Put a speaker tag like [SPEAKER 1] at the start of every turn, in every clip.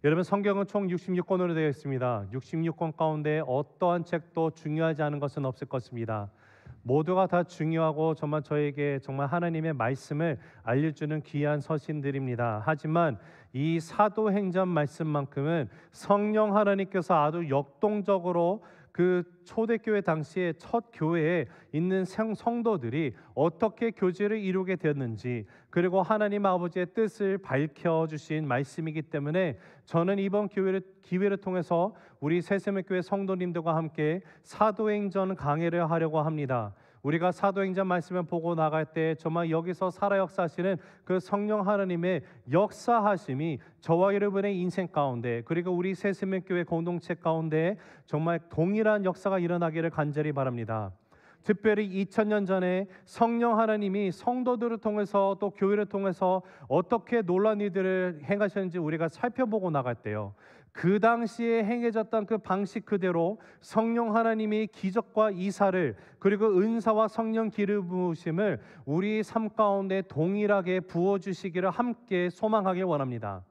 [SPEAKER 1] 여러분, 성경은 총 66권으로 되어 있습니다. 66권 가운데 어떠한 책도 중요하지 않은 것은 없을 것입니다. 모두가 다 중요하고 정말 저에게 정말 하나님의 말씀을 알려주는 귀한 서신들입니다. 하지만 이 사도행전 말씀만큼은 성령 하나님께서 아주 역동적으로 그 초대교회 당시에 첫 교회에 있는 성도들이 어떻게 교제를 이루게 되었는지, 그리고 하나님 아버지의 뜻을 밝혀주신 말씀이기 때문에 저는 이번 기회를 통해서 우리 새세명교회 성도님들과 함께 사도행전 강해를 하려고 합니다. 우리가 사도행전 말씀을 보고 나갈 때 정말 여기서 살아 역사하시는 그 성령 하나님의 역사하심이 저와 여러분의 인생 가운데, 그리고 우리 새세명교회 공동체 가운데 정말 동일한 역사가 일어나기를 간절히 바랍니다. 특별히 2000년 전에 성령 하나님이 성도들을 통해서 또 교회를 통해서 어떻게 놀라운 일들을 행하셨는지 우리가 살펴보고 나갈 때요, 그 당시에 행해졌던 그 방식 그대로 성령 하나님이 기적과 이사를, 그리고 은사와 성령 기름 부으심을 우리 삶 가운데 동일하게 부어주시기를 함께 소망하길 원합니다.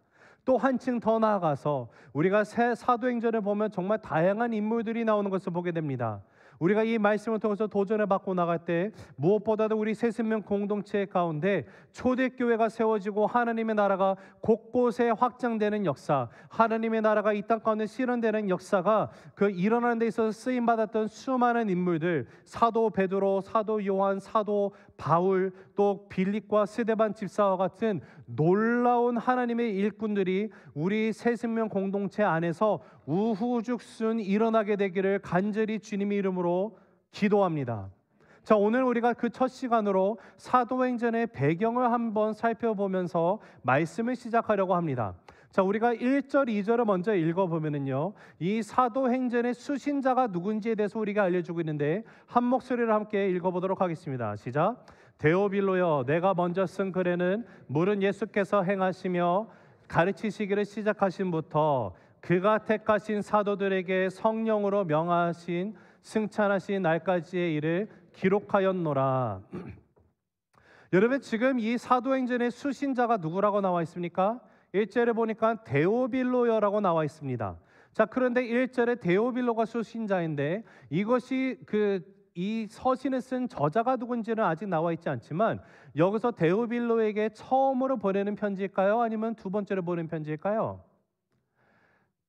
[SPEAKER 1] 또 한층 더 나아가서 우리가 새 사도행전을 보면 정말 다양한 인물들이 나오는 것을 보게 됩니다. 우리가 이 말씀을 통해서 도전을 받고 나갈 때 무엇보다도 우리 새생명 공동체 가운데 초대교회가 세워지고 하나님의 나라가 곳곳에 확장되는 역사, 하나님의 나라가 이 땅 가운데 실현되는 역사가 그 일어나는 데 있어서 쓰임받았던 수많은 인물들, 사도 베드로, 사도 요한, 사도 바울, 또 빌립과 스데반 집사와 같은 놀라운 하나님의 일꾼들이 우리 새생명 공동체 안에서 우후죽순 일어나게 되기를 간절히 주님의 이름으로 기도합니다. 자, 오늘 우리가 그 첫 시간으로 사도행전의 배경을 한번 살펴보면서 말씀을 시작하려고 합니다. 자, 우리가 1절, 2절을 먼저 읽어보면은요, 이 사도행전의 수신자가 누군지에 대해서 우리가 알려주고 있는데 한 목소리를 함께 읽어보도록 하겠습니다. 시작. 데오빌로여, 내가 먼저 쓴 글에는 물은 예수께서 행하시며 가르치시기를 시작하신부터 그가 택하신 사도들에게 성령으로 명하신 승천하신 날까지의 일을 기록하였노라. 여러분, 지금 이 사도행전의 수신자가 누구라고 나와 있습니까? 1절에 보니까 데오빌로여라고 나와 있습니다. 자, 그런데 1절에 데오빌로가 수신자인데 이것이 이 서신을 쓴 저자가 누군지는 아직 나와 있지 않지만 여기서 데오빌로에게 처음으로 보내는 편지일까요? 아니면 두 번째로 보내는 편지일까요?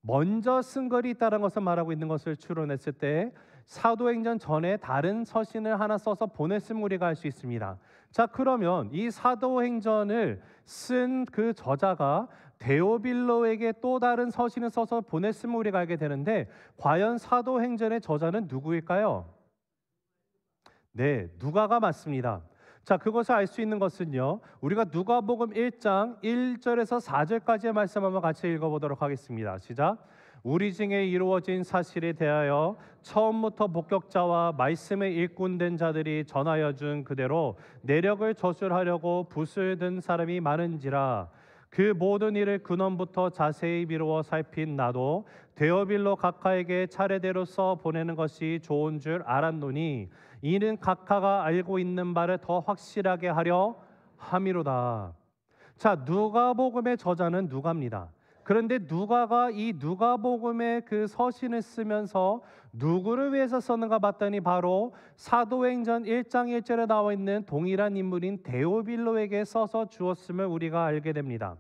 [SPEAKER 1] 먼저 쓴 글이 있다는 것을 말하고 있는 것을 추론했을 때 사도행전 전에 다른 서신을 하나 써서 보냈음을 우리가 알 수 있습니다. 자, 그러면 이 사도행전을 쓴 그 저자가 데오빌로에게 또 다른 서신을 써서 보냈음을 우리가 알게 되는데 과연 사도행전의 저자는 누구일까요? 네, 누가가 맞습니다. 자, 그것을 알 수 있는 것은요, 우리가 누가복음 1장 1절에서 4절까지의 말씀 한번 같이 읽어보도록 하겠습니다. 시작. 우리 중에 이루어진 사실에 대하여 처음부터 목격자와 말씀의 일꾼된 자들이 전하여 준 그대로 내력을 저술하려고 붓을 든 사람이 많은지라. 그 모든 일을 근원부터 자세히 미루어 살핀 나도 데오빌로 각하에게 차례대로 써 보내는 것이 좋은 줄 알았노니 이는 각하가 알고 있는 바를 더 확실하게 하려 함이로다. 자, 누가복음의 저자는 누가입니다. 그런데 누가가 이 누가복음의 그 서신을 쓰면서 누구를 위해서 썼는가 봤더니 바로 사도행전 1장 1절에 나와 있는 동일한 인물인 데오빌로에게 써서 주었음을 우리가 알게 됩니다.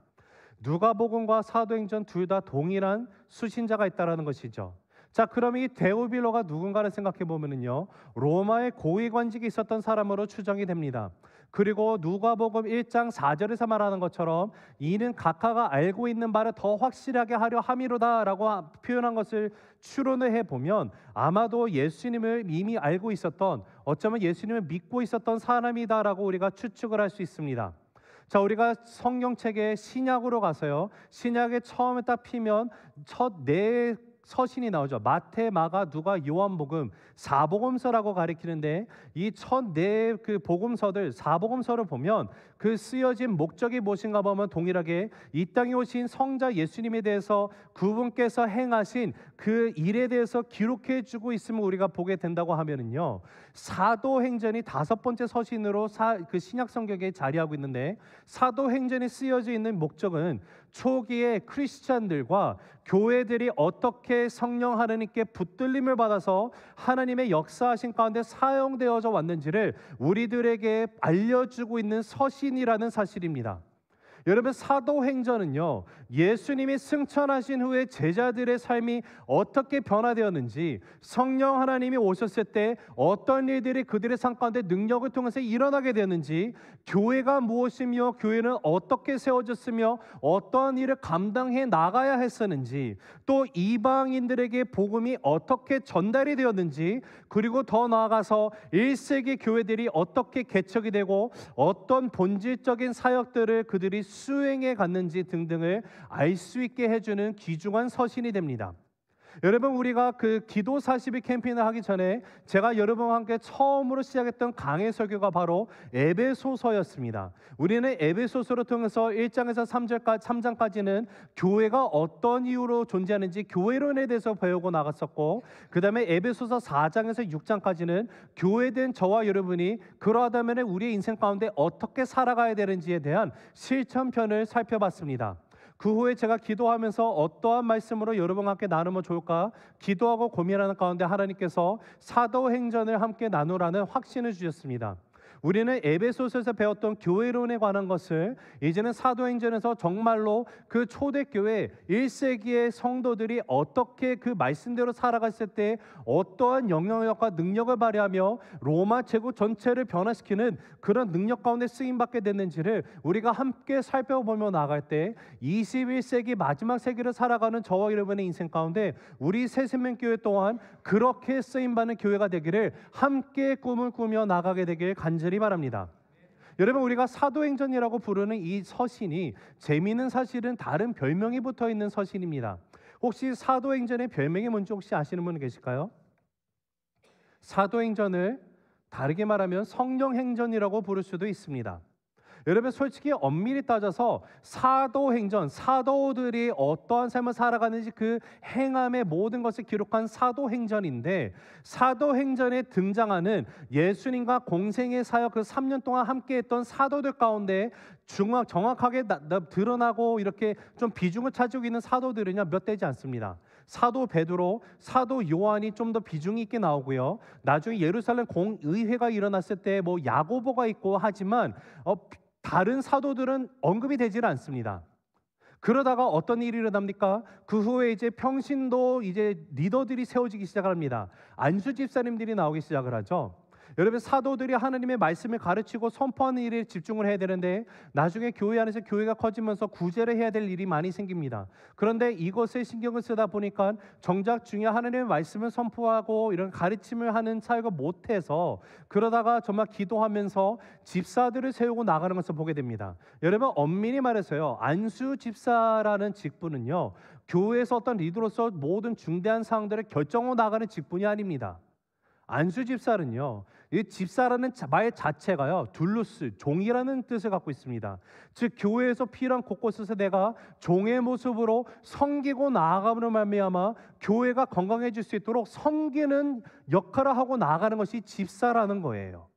[SPEAKER 1] 누가복음과 사도행전 둘 다 동일한 수신자가 있다라는 것이죠. 자, 그럼 이 데오빌로가 누군가를 생각해 보면은요, 로마의 고위 관직이 있었던 사람으로 추정이 됩니다. 그리고 누가복음 1장 4절에서 말하는 것처럼 이는 각하가 알고 있는 바를 더 확실하게 하려 함이로다라고 표현한 것을 추론을 해보면 아마도 예수님을 이미 알고 있었던, 어쩌면 예수님을 믿고 있었던 사람이다라고 우리가 추측을 할 수 있습니다. 자, 우리가 성경책의 신약으로 가서요, 신약에 처음에 딱 피면 첫 네 서신이 나오죠. 마태, 마가, 누가, 요한복음, 사복음서라고 가리키는데 이 첫 네 그 복음서들, 사복음서를 보면 그 쓰여진 목적이 무엇인가 보면 동일하게 이 땅에 오신 성자 예수님에 대해서 그분께서 행하신 그 일에 대해서 기록해 주고 있음을 우리가 보게 된다고 하면은요, 사도행전이 다섯 번째 서신으로 그 신약 성경에 자리하고 있는데 사도행전에 쓰여져 있는 목적은 초기에 크리스찬들과 교회들이 어떻게 성령 하나님께 붙들림을 받아서 하나님의 역사하신 가운데 사용되어져 왔는지를 우리들에게 알려주고 있는 서신이라는 사실입니다. 여러분, 사도행전은요, 예수님이 승천하신 후에 제자들의 삶이 어떻게 변화되었는지, 성령 하나님이 오셨을 때 어떤 일들이 그들의 삶 가운데 능력을 통해서 일어나게 되었는지, 교회가 무엇이며 교회는 어떻게 세워졌으며 어떠한 일을 감당해 나가야 했었는지, 또 이방인들에게 복음이 어떻게 전달이 되었는지, 그리고 더 나아가서 1세기 교회들이 어떻게 개척이 되고 어떤 본질적인 사역들을 그들이 수행해 갔는지 등등을 알 수 있게 해주는 귀중한 서신이 됩니다. 여러분, 우리가 그 기도 40일 캠페인을 하기 전에 제가 여러분과 함께 처음으로 시작했던 강해 설교가 바로 에베소서였습니다. 우리는 에베소서를 통해서 1장에서 3장까지는 교회가 어떤 이유로 존재하는지 교회론에 대해서 배우고 나갔었고, 그 다음에 에베소서 4장에서 6장까지는 교회된 저와 여러분이 그러하다면 우리의 인생 가운데 어떻게 살아가야 되는지에 대한 실천편을 살펴봤습니다. 그 후에 제가 기도하면서 어떠한 말씀으로 여러분과 함께 나누면 좋을까 기도하고 고민하는 가운데 하나님께서 사도행전을 함께 나누라는 확신을 주셨습니다. 우리는 에베소서에서 배웠던 교회론에 관한 것을 이제는 사도행전에서 정말로 그 초대교회 1세기의 성도들이 어떻게 그 말씀대로 살아갔을 때 어떠한 영향력과 능력을 발휘하며 로마 제국 전체를 변화시키는 그런 능력 가운데 쓰임받게 됐는지를 우리가 함께 살펴보며 나갈 때 21세기 마지막 세기를 살아가는 저와 여러분의 인생 가운데 우리 새생명교회 또한 그렇게 쓰임받는 교회가 되기를 함께 꿈을 꾸며 나가게 되길 간절히 바랍니다. 여러분, 우리가 사도행전이라고 부르는 이 서신이 재미있는 사실은 다른 별명이 붙어 있는 서신입니다. 혹시 사도행전의 별명이 뭔지 혹시 아시는 분 계실까요? 사도행전을 다르게 말하면 성령행전이라고 부를 수도 있습니다. 여러분, 솔직히 엄밀히 따져서 사도행전, 사도들이 어떠한 삶을 살아가는지 그 행함의 모든 것을 기록한 사도행전인데, 사도행전에 등장하는 예수님과 공생의 사역 그 3년 동안 함께했던 사도들 가운데 정확하게 드러나고 이렇게 좀 비중을 차지하고 있는 사도들은요 몇 되지 않습니다. 사도 베드로, 사도 요한이 좀 더 비중이 있게 나오고요. 나중에 예루살렘 공의회가 일어났을 때 뭐 야고보가 있고 하지만 다른 사도들은 언급이 되질 않습니다. 그러다가 어떤 일이 일어납니까? 그 후에 이제 평신도 이제 리더들이 세워지기 시작합니다. 안수 집사님들이 나오기 시작을 하죠. 여러분, 사도들이 하나님의 말씀을 가르치고 선포하는 일에 집중을 해야 되는데 나중에 교회 안에서 교회가 커지면서 구제를 해야 될 일이 많이 생깁니다. 그런데 이것에 신경을 쓰다 보니까 정작 중요한 하나님의 말씀을 선포하고 이런 가르침을 하는 사역을 못해서 그러다가 정말 기도하면서 집사들을 세우고 나가는 것을 보게 됩니다. 여러분, 엄밀히 말해서요, 안수 집사라는 직분은요 교회에서 어떤 리더로서 모든 중대한 사항들을 결정하고 나가는 직분이 아닙니다. 안수 집사는요, 이 집사라는 말 자체가요 둘루스, 종이라는 뜻을 갖고 있습니다. 즉 교회에서 필요한 곳곳에서 내가 종의 모습으로 섬기고 나아감으로 말미암아 교회가 건강해질 수 있도록 섬기는 역할을 하고 나아가는 것이 집사라는 거예요.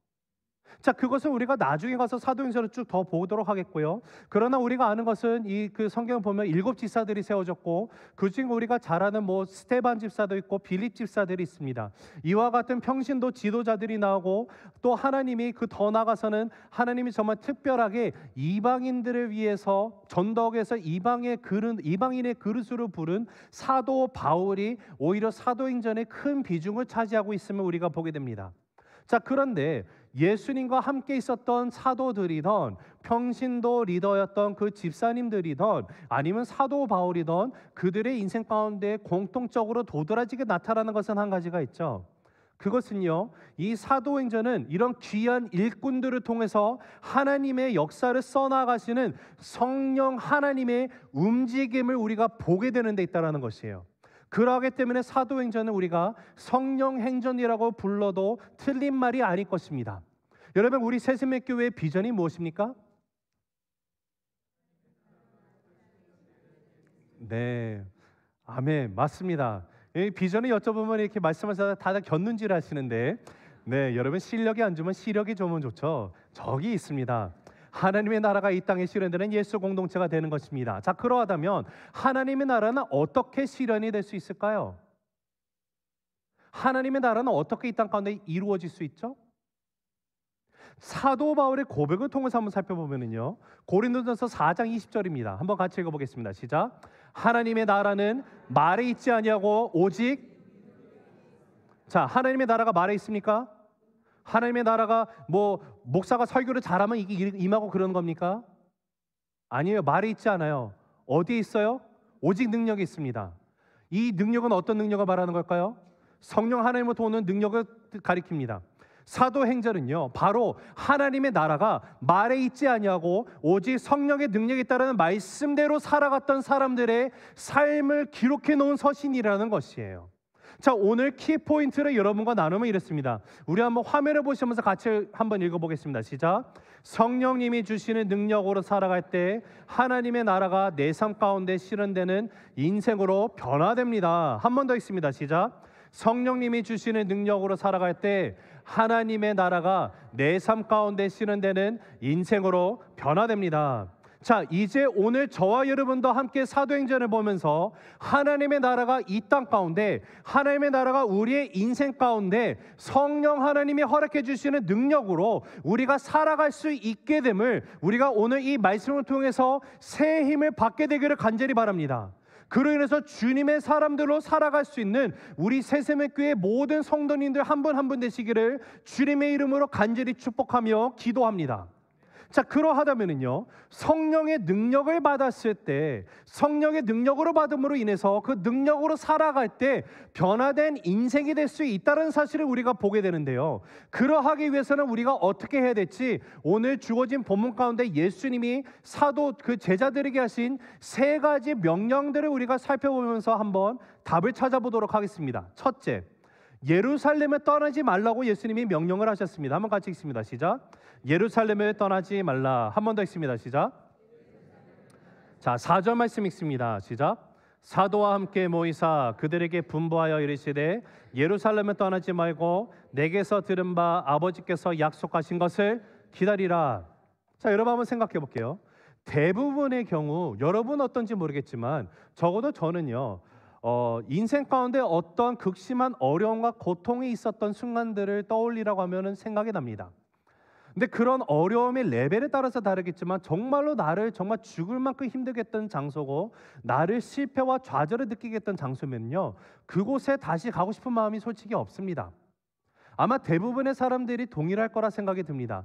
[SPEAKER 1] 자, 그것을 우리가 나중에 가서 사도행전을 쭉 더 보도록 하겠고요. 그러나 우리가 아는 것은 이 그 성경을 보면 7 집사들이 세워졌고 그중 우리가 잘 아는 뭐 스테반 집사도 있고 빌립 집사들이 있습니다. 이와 같은 평신도 지도자들이 나오고 또 하나님이 그 더 나아가서는 하나님이 정말 특별하게 이방인들을 위해서 전덕에서 이방인의 그릇으로 부른 사도 바울이 오히려 사도행전에 큰 비중을 차지하고 있음을 우리가 보게 됩니다. 자, 그런데 예수님과 함께 있었던 사도들이던 평신도 리더였던 그 집사님들이던 아니면 사도 바울이던 그들의 인생 가운데 공통적으로 도드라지게 나타나는 것은 한 가지가 있죠. 그것은요, 이 사도행전은 이런 귀한 일꾼들을 통해서 하나님의 역사를 써나가시는 성령 하나님의 움직임을 우리가 보게 되는 데 있다는 것이에요. 그러하기 때문에 사도행전은 우리가 성령행전이라고 불러도 틀린 말이 아닐 것입니다. 여러분, 우리 새생명교회의 비전이 무엇입니까? 네, 아멘, 맞습니다. 이 비전을 여쭤보면 이렇게 말씀하셔서 다들 곁눈질 하시는데, 네, 여러분 실력이 안 좋으면 시력이 좋으면 좋죠. 적이 있습니다. 하나님의 나라가 이 땅에 실현되는 예수 공동체가 되는 것입니다. 자, 그러하다면 하나님의 나라는 어떻게 실현이 될 수 있을까요? 하나님의 나라는 어떻게 이 땅 가운데 이루어질 수 있죠? 사도 바울의 고백을 통해서 한번 살펴보면요, 고린도전서 4장 20절입니다. 한번 같이 읽어보겠습니다. 시작. 하나님의 나라는 말에 있지 아니하고 오직, 자, 하나님의 나라가 말에 있습니까? 하나님의 나라가 뭐 목사가 설교를 잘하면 이게 임하고 그러는 겁니까? 아니에요. 말에 있지 않아요. 어디에 있어요? 오직 능력이 있습니다. 이 능력은 어떤 능력을 말하는 걸까요? 성령 하나님으로부터 오는 능력을 가리킵니다. 사도행전은요, 바로 하나님의 나라가 말에 있지 아니하고 오직 성령의 능력에 따르는 말씀대로 살아갔던 사람들의 삶을 기록해 놓은 서신이라는 것이에요. 자, 오늘 키포인트를 여러분과 나누면 이렇습니다. 우리 한번 화면을 보시면서 같이 한번 읽어보겠습니다. 시작. 성령님이 주시는 능력으로 살아갈 때 하나님의 나라가 내 삶 가운데 실현되는 인생으로 변화됩니다. 한 번 더 읽습니다. 시작. 성령님이 주시는 능력으로 살아갈 때 하나님의 나라가 내 삶 가운데 실현되는 인생으로 변화됩니다. 자, 이제 오늘 저와 여러분도 함께 사도행전을 보면서 하나님의 나라가 이 땅 가운데, 하나님의 나라가 우리의 인생 가운데 성령 하나님이 허락해 주시는 능력으로 우리가 살아갈 수 있게 됨을, 우리가 오늘 이 말씀을 통해서 새 힘을 받게 되기를 간절히 바랍니다. 그로 인해서 주님의 사람들로 살아갈 수 있는 우리 새세맥교회 모든 성도님들 한 분 한 분 되시기를 주님의 이름으로 간절히 축복하며 기도합니다. 자, 그러하다면은요, 성령의 능력을 받았을 때, 성령의 능력으로 받음으로 인해서 그 능력으로 살아갈 때 변화된 인생이 될 수 있다는 사실을 우리가 보게 되는데요, 그러하기 위해서는 우리가 어떻게 해야 될지 오늘 주어진 본문 가운데 예수님이 사도 그 제자들에게 하신 세 가지 명령들을 우리가 살펴보면서 한번 답을 찾아보도록 하겠습니다. 첫째, 예루살렘을 떠나지 말라고 예수님이 명령을 하셨습니다. 한번 같이 읽습니다. 시작. 예루살렘을 떠나지 말라. 한 번 더 읽습니다. 시작. 자, 4절 말씀 읽습니다. 시작. 사도와 함께 모이사 그들에게 분부하여 이르시되 예루살렘을 떠나지 말고 내게서 들은 바 아버지께서 약속하신 것을 기다리라. 자, 여러분 한번 생각해 볼게요. 대부분의 경우, 여러분 어떤지 모르겠지만 적어도 저는요, 인생 가운데 어떤 극심한 어려움과 고통이 있었던 순간들을 떠올리라고 하면은 생각이 납니다. 근데 그런 어려움의 레벨에 따라서 다르겠지만 정말로 나를 정말 죽을 만큼 힘들게 했던 장소고 나를 실패와 좌절을 느끼게 했던 장소면요, 그곳에 다시 가고 싶은 마음이 솔직히 없습니다. 아마 대부분의 사람들이 동일할 거라 생각이 듭니다.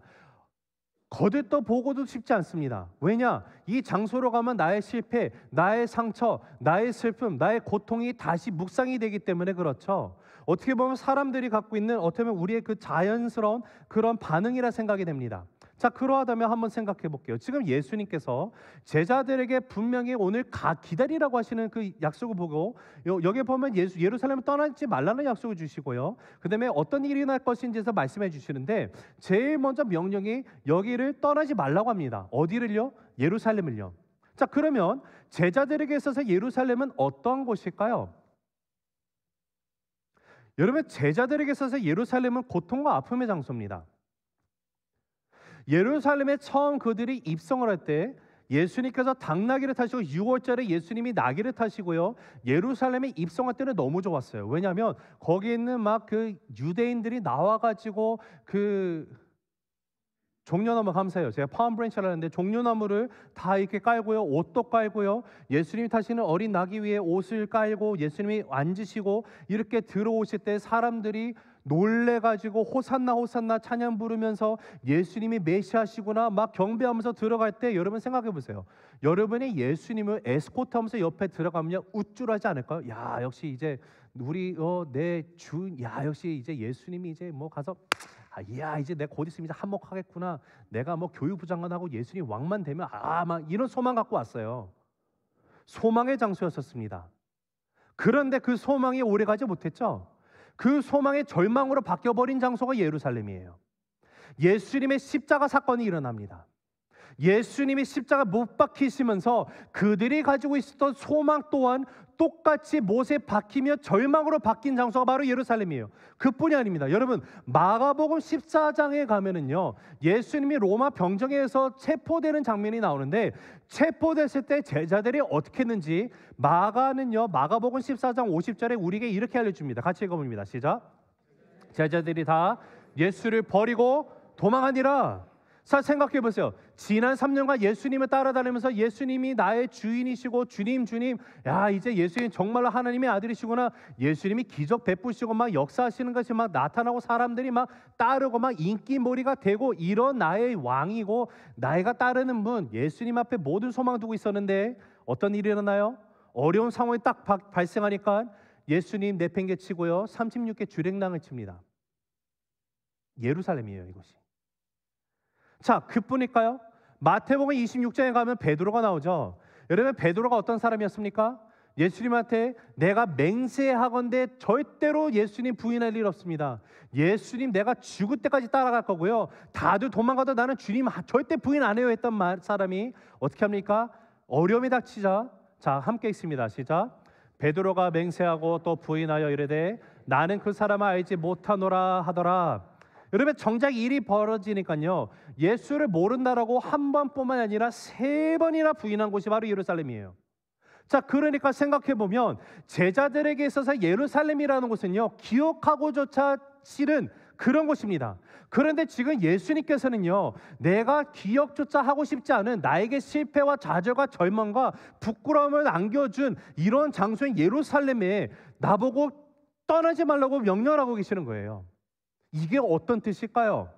[SPEAKER 1] 거들떠 보고도 쉽지 않습니다. 왜냐? 이 장소로 가면 나의 실패, 나의 상처, 나의 슬픔, 나의 고통이 다시 묵상이 되기 때문에 그렇죠. 어떻게 보면 사람들이 갖고 있는 어떻게 보면 우리의 그 자연스러운 그런 반응이라 생각이 됩니다. 자, 그러하다면 한번 생각해 볼게요. 지금 예수님께서 제자들에게 분명히 오늘 기다리라고 하시는 그 약속을 보고 여기에 보면 예루살렘을 떠나지 말라는 약속을 주시고요, 그 다음에 어떤 일이 날 것인지에서 말씀해 주시는데 제일 먼저 명령이 여기를 떠나지 말라고 합니다. 어디를요? 예루살렘을요. 자, 그러면 제자들에게 있어서 예루살렘은 어떠한 곳일까요? 여러분, 제자들에게 있어서 예루살렘은 고통과 아픔의 장소입니다. 예루살렘에 처음 그들이 입성을 할 때 예수님께서 당나귀를 타시고 6월절에 예수님이 나귀를 타시고요, 예루살렘에 입성할 때는 너무 좋았어요. 왜냐하면 거기에 있는 막 그 유대인들이 나와가지고 그 종려나무, 감사해요. 제가 파운브랜치를 하는데 종려나무를 다 이렇게 깔고요, 옷도 깔고요, 예수님이 타시는 어린 나귀 위에 옷을 깔고 예수님이 앉으시고 이렇게 들어오실 때 사람들이 놀래가지고 호산나 호산나 찬양 부르면서 예수님이 메시아시구나 막 경배하면서 들어갈 때 여러분 생각해 보세요. 여러분이 예수님을 에스코트하면서 옆에 들어가면 우쭐하지 않을까요? 야, 역시 이제 우리 내 주, 야, 역시 이제 예수님이 이제 뭐 가서 야, 이제 내가 곧 있으면 이제 한몫하겠구나. 내가 뭐 교육부 장관하고 예수님 왕만 되면 막 이런 소망 갖고 왔어요. 소망의 장소였었습니다. 그런데 그 소망이 오래가지 못했죠. 그 소망의 절망으로 바뀌어버린 장소가 예루살렘이에요. 예수님의 십자가 사건이 일어납니다. 예수님이 십자가 못 박히시면서 그들이 가지고 있었던 소망 또한 똑같이 못에 박히며 절망으로 바뀐 장소가 바로 예루살렘이에요. 그뿐이 아닙니다. 여러분, 마가복음 14장에 가면은요, 예수님이 로마 병정에서 체포되는 장면이 나오는데, 체포됐을 때 제자들이 어떻게 했는지 마가는요, 마가복음 14장 50절에 우리에게 이렇게 알려줍니다. 같이 읽어봅니다. 시작. 제자들이 다 예수를 버리고 도망하니라. 자, 생각해 보세요. 지난 3년간 예수님을 따라다니면서 예수님이 나의 주인이시고 주님, 야, 이제 예수님 정말로 하나님의 아들이시구나. 예수님이 기적 베푸시고 막 역사하시는 것이 막 나타나고 사람들이 막 따르고 막 인기몰이가 되고 이런 나의 왕이고 나이가 따르는 분, 예수님 앞에 모든 소망 두고 있었는데 어떤 일이 일어나요? 어려운 상황이 딱 발생하니까 예수님 내팽개치고요, 36개 주랭랑을 칩니다. 예루살렘이에요, 이것이. 자, 그뿐일까요? 마태복음 26장에 가면 베드로가 나오죠. 여러분, 베드로가 어떤 사람이었습니까? 예수님한테 내가 맹세하건대 절대로 예수님 부인할 일 없습니다. 예수님 내가 죽을 때까지 따라갈 거고요, 다들 도망가도 나는 주님 절대 부인 안 해요 했던 사람이 어떻게 합니까? 어려움이 닥치자, 자, 함께 읽습니다. 시작. 베드로가 맹세하고 또 부인하여 이르되 나는 그 사람을 알지 못하노라 하더라. 여러분, 정작 일이 벌어지니까요, 예수를 모른다라고 한 번뿐만 아니라 3번이나 부인한 곳이 바로 예루살렘이에요. 자, 그러니까 생각해 보면 제자들에게 있어서 예루살렘이라는 곳은요, 기억하고조차 싫은 그런 곳입니다. 그런데 지금 예수님께서는요, 내가 기억조차 하고 싶지 않은 나에게 실패와 좌절과 절망과 부끄러움을 안겨준 이런 장소인 예루살렘에 나보고 떠나지 말라고 명령하고 계시는 거예요. 이게 어떤 뜻일까요?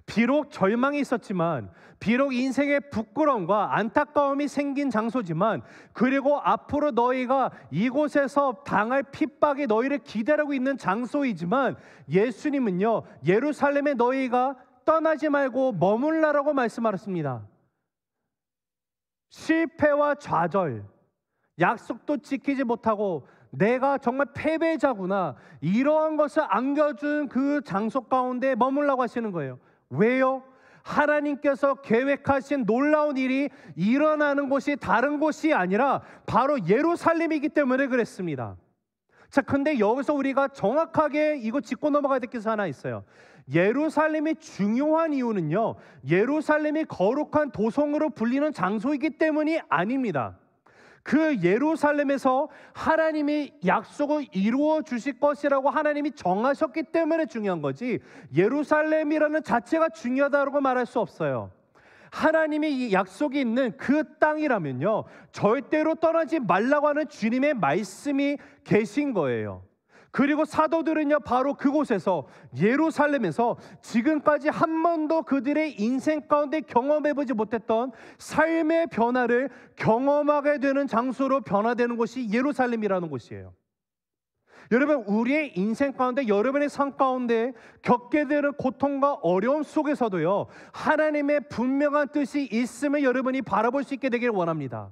[SPEAKER 1] 비록 절망이 있었지만, 비록 인생의 부끄러움과 안타까움이 생긴 장소지만, 그리고 앞으로 너희가 이곳에서 당할 핍박이 너희를 기다리고 있는 장소이지만, 예수님은요, 예루살렘에 너희가 떠나지 말고 머물라라고 말씀하셨습니다. 실패와 좌절, 약속도 지키지 못하고 내가 정말 패배자구나, 이러한 것을 안겨준 그 장소 가운데 머물라고 하시는 거예요. 왜요? 하나님께서 계획하신 놀라운 일이 일어나는 곳이 다른 곳이 아니라 바로 예루살렘이기 때문에 그랬습니다. 자, 근데 여기서 우리가 정확하게 이거 짚고 넘어가야 될 게 하나 있어요. 예루살렘이 중요한 이유는요, 예루살렘이 거룩한 도성으로 불리는 장소이기 때문이 아닙니다. 그 예루살렘에서 하나님이 약속을 이루어 주실 것이라고 하나님이 정하셨기 때문에 중요한 거지, 예루살렘이라는 자체가 중요하다고 말할 수 없어요. 하나님이 이 약속이 있는 그 땅이라면요, 절대로 떠나지 말라고 하는 주님의 말씀이 계신 거예요. 그리고 사도들은요, 바로 그곳에서 예루살렘에서 지금까지 한 번도 그들의 인생 가운데 경험해보지 못했던 삶의 변화를 경험하게 되는 장소로 변화되는 곳이 예루살렘이라는 곳이에요. 여러분, 우리의 인생 가운데, 여러분의 삶 가운데 겪게 되는 고통과 어려움 속에서도요, 하나님의 분명한 뜻이 있음을 여러분이 바라볼 수 있게 되기를 원합니다.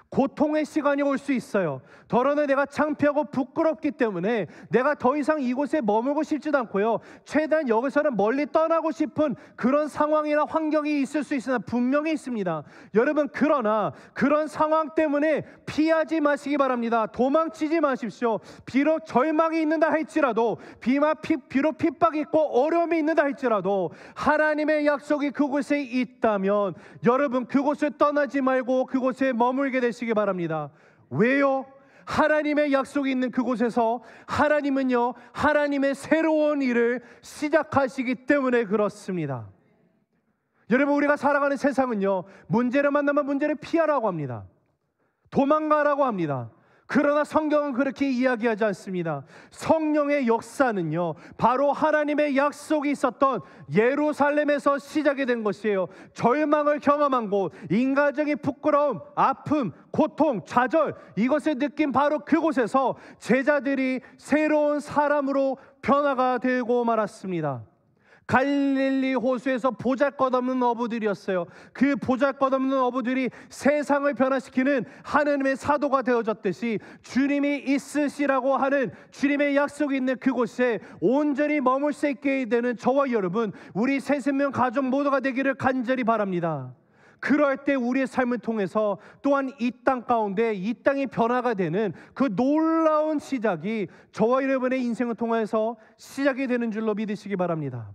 [SPEAKER 1] 고통의 시간이 올 수 있어요. 더러는 내가 창피하고 부끄럽기 때문에 내가 더 이상 이곳에 머물고 싶지도 않고요, 최대한 여기서는 멀리 떠나고 싶은 그런 상황이나 환경이 있을 수 있으나 분명히 있습니다. 여러분, 그러나 그런 상황 때문에 피하지 마시기 바랍니다. 도망치지 마십시오. 비록 절망이 있는다 할지라도, 비록 핍박이 있고 어려움이 있는다 할지라도 하나님의 약속이 그곳에 있다면 여러분, 그곳을 떠나지 말고 그곳에 머물게 되시기 바랍니다. 왜요? 하나님의 약속이 있는 그곳에서 하나님은요, 하나님의 새로운 일을 시작하시기 때문에 그렇습니다. 여러분, 우리가 살아가는 세상은요, 문제를 만나면 문제를 피하라고 합니다. 도망가라고 합니다. 그러나 성경은 그렇게 이야기하지 않습니다. 성령의 역사는요, 바로 하나님의 약속이 있었던 예루살렘에서 시작이 된 것이에요. 절망을 경험한 곳, 인간적인 부끄러움, 아픔, 고통, 좌절, 이것을 느낀 바로 그곳에서 제자들이 새로운 사람으로 변화가 되고 말았습니다. 갈릴리 호수에서 보잘것없는 어부들이었어요. 그 보잘것없는 어부들이 세상을 변화시키는 하나님의 사도가 되어졌듯이 주님이 있으시라고 하는 주님의 약속이 있는 그곳에 온전히 머물 수 있게 되는 저와 여러분, 우리 새생명 가족 모두가 되기를 간절히 바랍니다. 그럴 때 우리의 삶을 통해서 또한 이 땅 가운데 이 땅이 변화가 되는 그 놀라운 시작이 저와 여러분의 인생을 통해서 시작이 되는 줄로 믿으시기 바랍니다.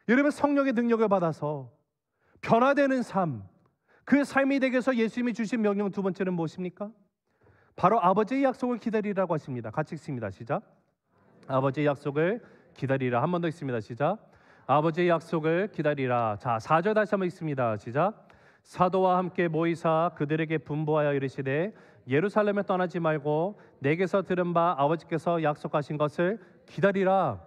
[SPEAKER 1] 여러분, 성령의 능력을 받아서 변화되는 삶, 그 삶이 되기 위해서 예수님이 주신 명령 두 번째는 무엇입니까? 바로 아버지의 약속을 기다리라고 하십니다. 같이 읽습니다. 시작. 아버지의 약속을 기다리라. 한 번 더 읽습니다. 시작. 아버지의 약속을 기다리라. 자, 4절 다시 한번 읽습니다. 시작. 사도와 함께 모이사 그들에게 분부하여 이르시되 예루살렘에 떠나지 말고 내게서 들은 바 아버지께서 약속하신 것을 기다리라.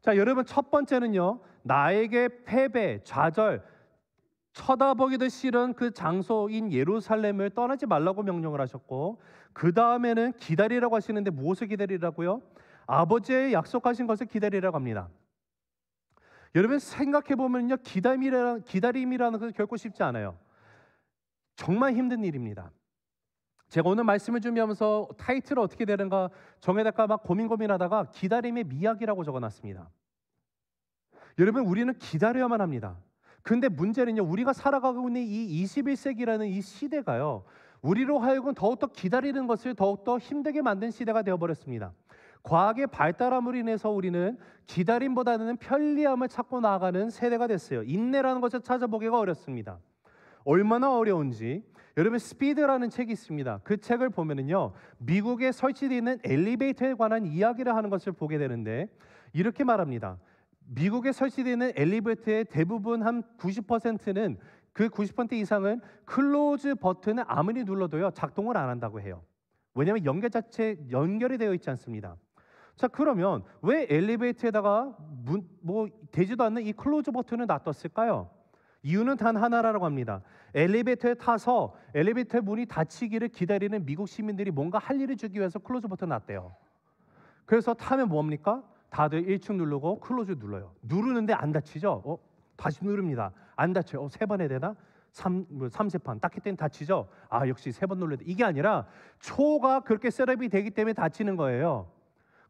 [SPEAKER 1] 자, 여러분, 첫 번째는요, 나에게 패배, 좌절, 쳐다보기도 싫은 그 장소인 예루살렘을 떠나지 말라고 명령을 하셨고, 그 다음에는 기다리라고 하시는데 무엇을 기다리라고요? 아버지의 약속하신 것을 기다리라고 합니다. 여러분, 생각해 보면요, 기다림이라는 것은 결코 쉽지 않아요. 정말 힘든 일입니다. 제가 오늘 말씀을 준비하면서 타이틀을 어떻게 되는가 정해달까 막 고민하다가 기다림의 미학이라고 적어놨습니다. 여러분, 우리는 기다려야만 합니다. 근데 문제는요, 우리가 살아가고 있는 이 21세기라는 이 시대가요, 우리로 하여금 더욱더 기다리는 것을 더욱더 힘들게 만든 시대가 되어버렸습니다. 과학의 발달함으로 인해서 우리는 기다림보다는 편리함을 찾고 나아가는 세대가 됐어요. 인내라는 것을 찾아보기가 어렵습니다. 얼마나 어려운지, 여러분, 스피드라는 책이 있습니다. 그 책을 보면은요, 미국에 설치되어 있는 엘리베이터에 관한 이야기를 하는 것을 보게 되는데 이렇게 말합니다. 미국에 설치되어 있는 엘리베이터의 대부분 한 90%는 그 90% 이상은 클로즈 버튼을 아무리 눌러도요 작동을 안 한다고 해요. 왜냐하면 연결이 되어 있지 않습니다. 자, 그러면 왜 엘리베이터에다가 되지도 않는 이 클로즈 버튼을 놔뒀을까요? 이유는 단 하나라고 합니다. 엘리베이터에 타서 엘리베이터 문이 닫히기를 기다리는 미국 시민들이 뭔가 할 일을 주기 위해서 클로즈 버튼 놨대요. 그래서 타면 뭡니까? 다들 1층 누르고 클로즈 눌러요. 누르는데 안 닫히죠? 다시 누릅니다. 안 닫혀요. 3번 해야 되나? 3세판 딱 했더니 닫히죠? 아, 역시 3번 눌러야 돼. 이게 아니라 초가 그렇게 셋업이 되기 때문에 닫히는 거예요.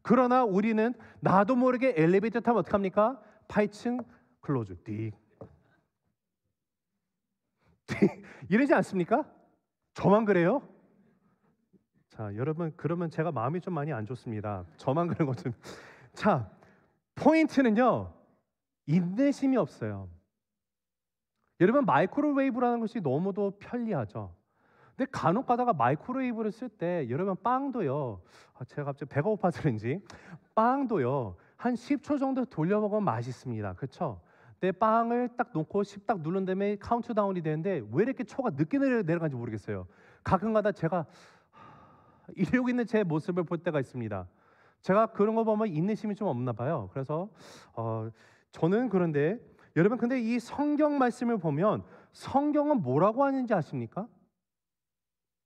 [SPEAKER 1] 그러나 우리는 나도 모르게 엘리베이터 타면 어떡합니까? 8층 클로즈 띡 이러지 않습니까? 저만 그래요? 자, 여러분, 그러면 제가 마음이 좀 많이 안 좋습니다. 저만 그런 것 좀. 자, 포인트는요, 인내심이 없어요. 여러분, 마이크로웨이브라는 것이 너무도 편리하죠. 근데 간혹 가다가 마이크로웨이브를 쓸 때 여러분, 빵도요, 제가 갑자기 배가 고파서 그런지 빵도요 한 10초 정도 돌려 먹으면 맛있습니다. 그렇죠? 근데 빵을 딱 놓고 10 딱 누른 다음에 카운트다운이 되는데 왜 이렇게 초가 늦게 내려가는지 모르겠어요. 가끔가다 제가 이러고 있는 제 모습을 볼 때가 있습니다. 제가 그런 거 보면 인내심이 좀 없나 봐요. 그래서 저는 그런데 여러분, 근데 이 성경 말씀을 보면 성경은 뭐라고 하는지 아십니까?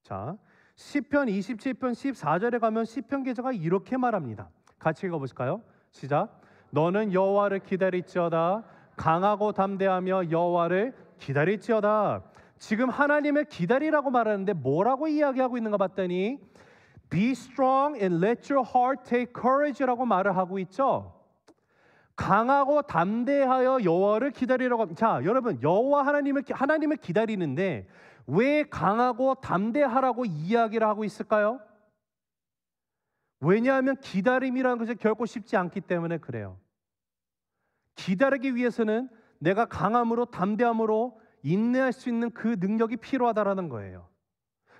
[SPEAKER 1] 자, 시편 27편 14절에 가면 시편 기자가 이렇게 말합니다. 같이 읽어보실까요? 시작. 너는 여호와를 기다릴지어다. 강하고 담대하며 여호와를 기다릴지어다. 지금 하나님을 기다리라고 말하는데 뭐라고 이야기하고 있는가 봤더니 Be strong and let your heart take courage라고 말을 하고 있죠. 강하고 담대하여 여호와를 기다리라고 합니다. 자, 여러분, 여호와 하나님을 기다리는데 왜 강하고 담대하라고 이야기를 하고 있을까요? 왜냐하면 기다림이라는 것이 결코 쉽지 않기 때문에 그래요. 기다리기 위해서는 내가 강함으로 담대함으로 인내할 수 있는 그 능력이 필요하다라는 거예요.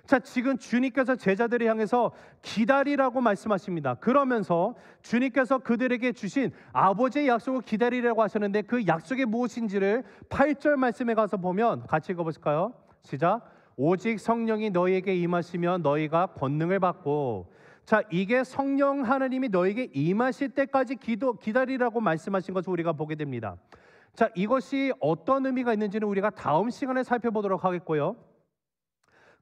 [SPEAKER 1] 자, 지금 주님께서 제자들을 향해서 기다리라고 말씀하십니다. 그러면서 주님께서 그들에게 주신 아버지의 약속을 기다리라고 하셨는데 그 약속이 무엇인지를 8절 말씀에 가서 보면 같이 읽어보실까요? 시작. 오직 성령이 너희에게 임하시면 너희가 권능을 받고. 자, 이게 성령 하나님이 너희에게 임하실 때까지 기다리라고 말씀하신 것을 우리가 보게 됩니다. 자, 이것이 어떤 의미가 있는지는 우리가 다음 시간에 살펴보도록 하겠고요.